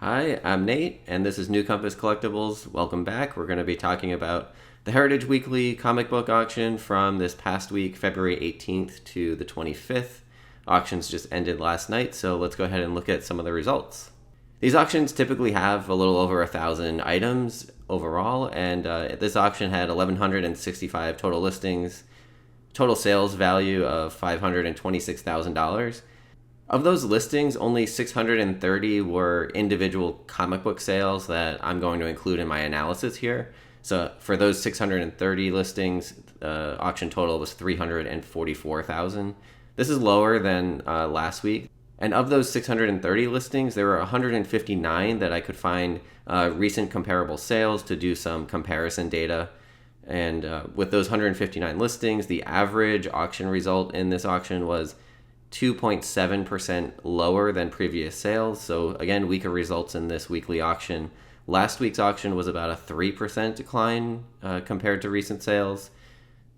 Hi, I'm Nate, and this is New Compass Collectibles. Welcome back. We're going to be talking about the Heritage Weekly comic book auction from this past week, February 18th to the 25th. Auctions just ended last night, so let's go ahead and look at some of the results. These auctions typically have a little over 1,000 items overall, and this auction had 1,165 total listings, total sales value of $526,000. Of those listings, only 630 were individual comic book sales that I'm going to include in my analysis here. So for those 630 listings, auction total was $344,000. This is lower than last week. And of those 630 listings, there were 159 that I could find recent comparable sales to do some comparison data. And with those 159 listings, the average auction result in this auction was 2.7% lower than previous sales. So again, weaker results in this weekly auction. Last week's auction was about a 3% decline compared to recent sales.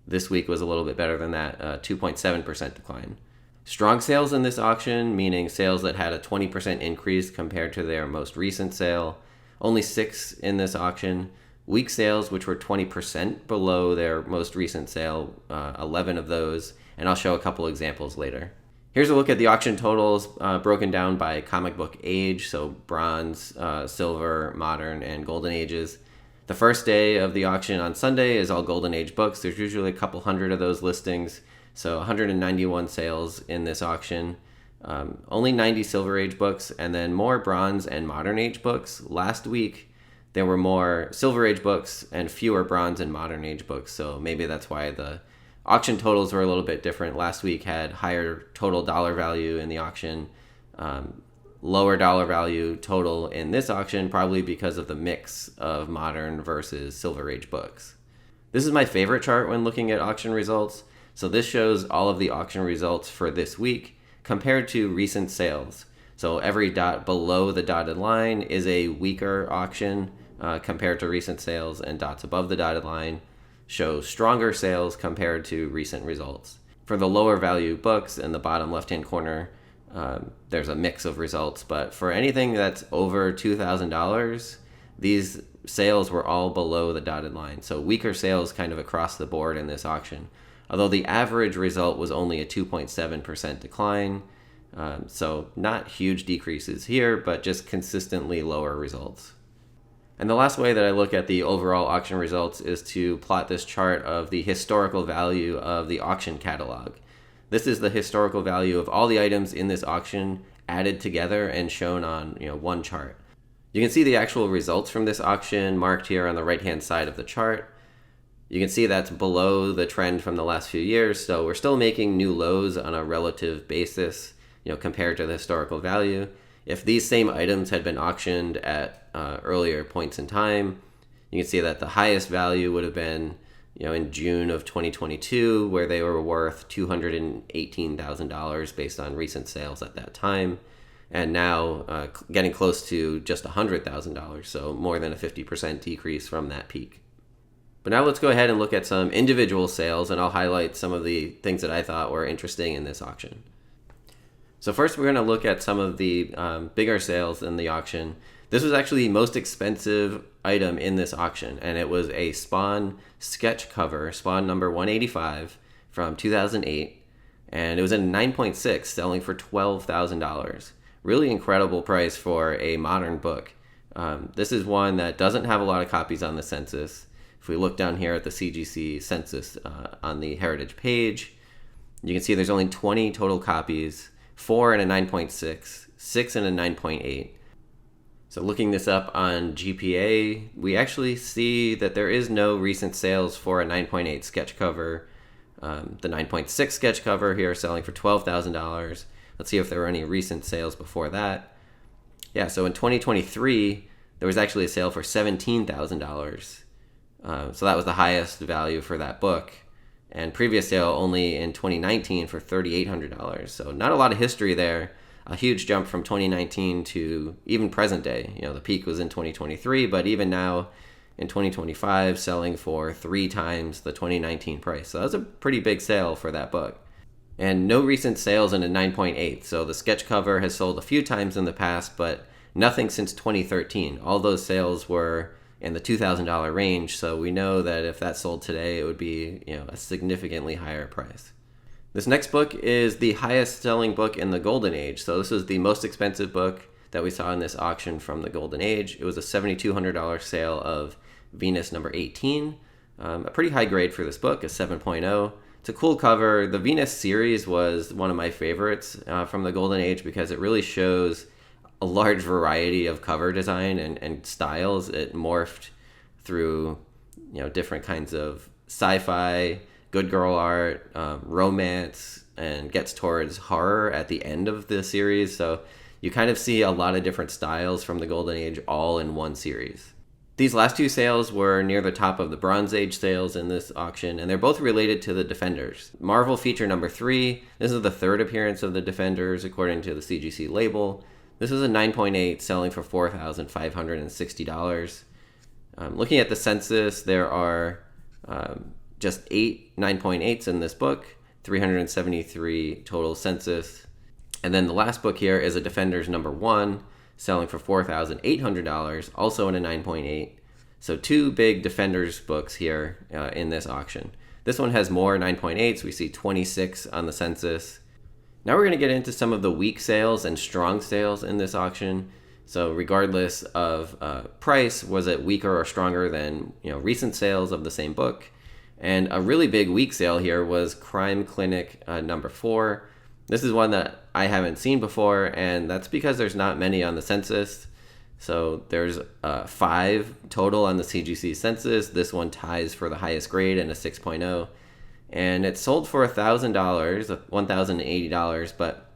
This week was a little bit better than that, 2.7% decline. Strong sales in this auction, meaning sales that had a 20% increase compared to their most recent sale. Only 6 in this auction. Weak sales, which were 20% below their most recent sale, 11 of those, and I'll show a couple examples later. Here's a look at the auction totals broken down by comic book age, so bronze, silver, modern, and golden ages. The first day of the auction on Sunday is all golden age books. There's usually a couple hundred of those listings, so 191 sales in this auction. Only 90 silver age books, and then more bronze and modern age books. Last week, there were more silver age books and fewer bronze and modern age books, so maybe that's why the auction totals were a little bit different. Last week had higher total dollar value in the auction, lower dollar value total in this auction, probably because of the mix of modern versus silver age books. This is my favorite chart when looking at auction results. So this shows all of the auction results for this week compared to recent sales. So every dot below the dotted line is a weaker auction compared to recent sales, and dots above the dotted line show stronger sales compared to recent results. For the lower value books in the bottom left-hand corner, there's a mix of results, but for anything that's over $2,000, these sales were all below the dotted line. So weaker sales kind of across the board in this auction, although the average result was only a 2.7% decline. So not huge decreases here, but just consistently lower results. And the last way that I look at the overall auction results is to plot this chart of the historical value of the auction catalog. This is the historical value of all the items in this auction added together and shown on one chart. You can see the actual results from this auction marked here on the right-hand side of the chart. You can see that's below the trend from the last few years, so we're still making new lows on a relative basis, compared to the historical value. If these same items had been auctioned at earlier points in time, you can see that the highest value would have been, in June of 2022, where they were worth $218,000 based on recent sales at that time, and now getting close to just $100,000, so more than a 50% decrease from that peak. But now let's go ahead and look at some individual sales, and I'll highlight some of the things that I thought were interesting in this auction. So first, we're going to look at some of the bigger sales in the auction. This was actually the most expensive item in this auction, and it was a Spawn sketch cover, Spawn number 185 from 2008, and it was in 9.6, selling for $12,000. Really incredible price for a modern book. This is one that doesn't have a lot of copies on the census. If we look down here at the CGC census on the Heritage page, you can see there's only 20 total copies, 4 in a 9.6, 6 in a 9.8. So looking this up on GPA, we actually see that there is no recent sales for a 9.8 sketch cover. The 9.6 sketch cover here selling for $12,000. Let's see if there were any recent sales before that. Yeah, so in 2023, there was actually a sale for $17,000. So that was the highest value for that book. And previous sale only in 2019 for $3,800. So not a lot of history there. A huge jump from 2019 to even present day. The peak was in 2023, but even now in 2025, selling for 3 times the 2019 price. So that was a pretty big sale for that book. And no recent sales in a 9.8. So the sketch cover has sold a few times in the past, but nothing since 2013. All those sales were in the $2,000 range, so we know that if that sold today, it would be, a significantly higher price. This next book is the highest selling book in the Golden Age. So this is the most expensive book that we saw in this auction from the Golden Age. It was a $7,200 sale of Venus number 18. A pretty high grade for this book, a 7.0. It's a cool cover. The Venus series was one of my favorites from the Golden Age because it really shows a large variety of cover design and styles. It morphed through different kinds of sci-fi, good girl art, romance, and gets towards horror at the end of the series. So you kind of see a lot of different styles from the Golden Age all in one series. These last two sales were near the top of the Bronze Age sales in this auction, and they're both related to the Defenders. Marvel feature number 3, this is the third appearance of the Defenders according to the CGC label. This is a 9.8 selling for $4,560. Looking at the census, there are just 8 9.8s in this book, 373 total census. And then the last book here is a Defenders number 1, selling for $4,800, also in a 9.8. So 2 big Defenders books here in this auction. This one has more 9.8s. We see 26 on the census. Now we're going to get into some of the weak sales and strong sales in this auction. So regardless of price, was it weaker or stronger than recent sales of the same book? And a really big weak sale here was Crime Clinic number 4. This is one that I haven't seen before, and that's because there's not many on the census. So there's 5 total on the CGC census. This one ties for the highest grade and a 6.0. And it sold for $1,000, $1,080. But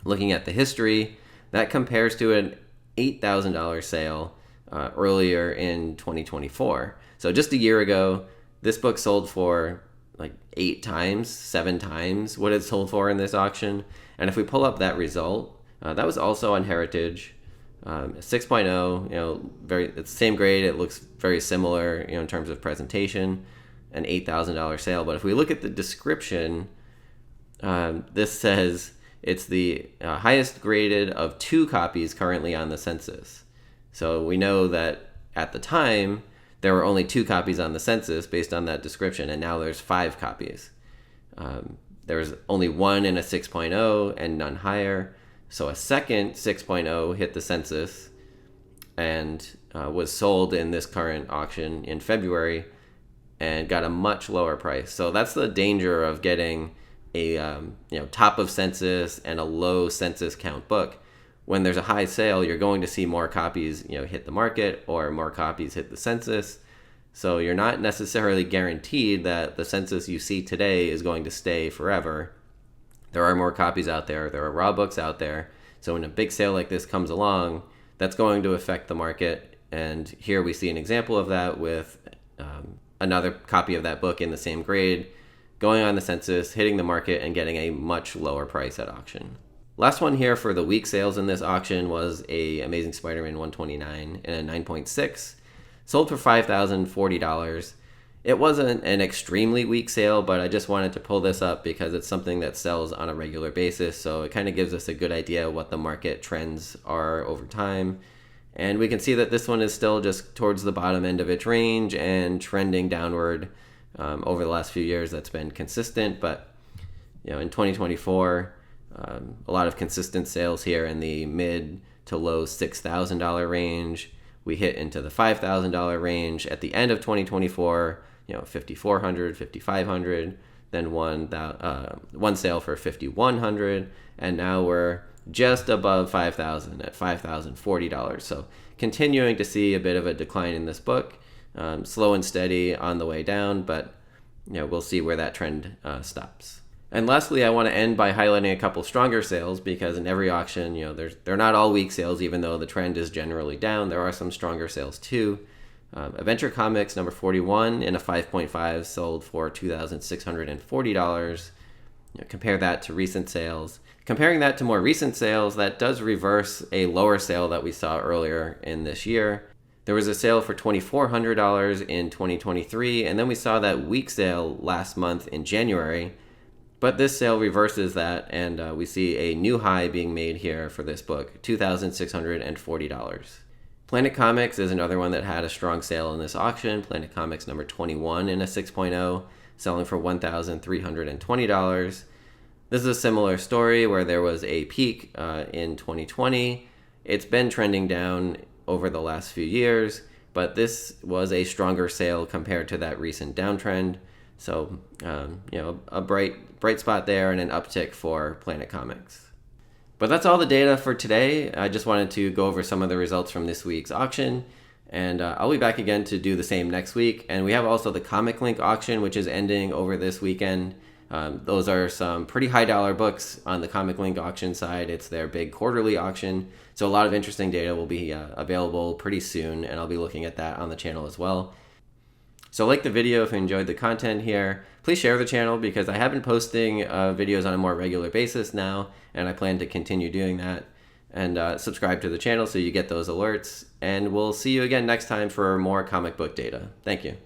looking at the history, that compares to an $8,000 sale earlier in 2024. So just a year ago, this book sold for like 8 times, 7 times what it sold for in this auction. And if we pull up that result, that was also on Heritage, 6.0, it's the same grade. It looks very similar, in terms of presentation, an $8,000 sale. But if we look at the description, this says it's the highest graded of 2 copies currently on the census. So we know that at the time, there were only 2 copies on the census based on that description, and now there's 5 copies. There's only 1 in a 6.0 and none higher. So a second 6.0 hit the census and was sold in this current auction in February and got a much lower price. So that's the danger of getting a top of census and a low census count book. When there's a high sale, you're going to see more copies hit the market or more copies hit the census. So you're not necessarily guaranteed that the census you see today is going to stay forever. There are more copies out there. There are raw books out there. So when a big sale like this comes along, that's going to affect the market. And here we see an example of that with another copy of that book in the same grade going on the census, hitting the market, and getting a much lower price at auction. Last one here for the weak sales in this auction was a Amazing Spider-Man 129 in a 9.6, sold for $5,040. It wasn't an extremely weak sale, but I just wanted to pull this up because it's something that sells on a regular basis, so it kind of gives us a good idea what the market trends are over time. And we can see that this one is still just towards the bottom end of its range and trending downward over the last few years. That's been consistent, but in 2024, a lot of consistent sales here in the mid to low $6,000 range. We hit into the $5,000 range at the end of 2024, $5,400, $5,500, then one sale for $5,100, and now we're just above $5,000 at $5,040. So continuing to see a bit of a decline in this book, slow and steady on the way down, but we'll see where that trend stops. And lastly, I want to end by highlighting a couple stronger sales because in every auction, they're not all weak sales, even though the trend is generally down. There are some stronger sales too. Adventure Comics number 41 in a 5.5 sold for $2,640. Compare that to recent sales. Comparing that to more recent sales, that does reverse a lower sale that we saw earlier in this year. There was a sale for $2,400 in 2023, and then we saw that weak sale last month in January. But this sale reverses that, and we see a new high being made here for this book, $2,640. Planet Comics is another one that had a strong sale in this auction. Planet Comics number 21 in a 6.0, selling for $1,320. This is a similar story where there was a peak in 2020. It's been trending down over the last few years, but this was a stronger sale compared to that recent downtrend. So, a bright spot there and an uptick for Planet Comics. But that's all the data for today. I just wanted to go over some of the results from this week's auction. And I'll be back again to do the same next week. And we have also the Comic Link auction, which is ending over this weekend. Those are some pretty high dollar books on the Comic Link auction side. It's their big quarterly auction. So a lot of interesting data will be available pretty soon. And I'll be looking at that on the channel as well. So like the video if you enjoyed the content here. Please share the channel because I have been posting videos on a more regular basis now, and I plan to continue doing that. And subscribe to the channel so you get those alerts. And we'll see you again next time for more comic book data. Thank you.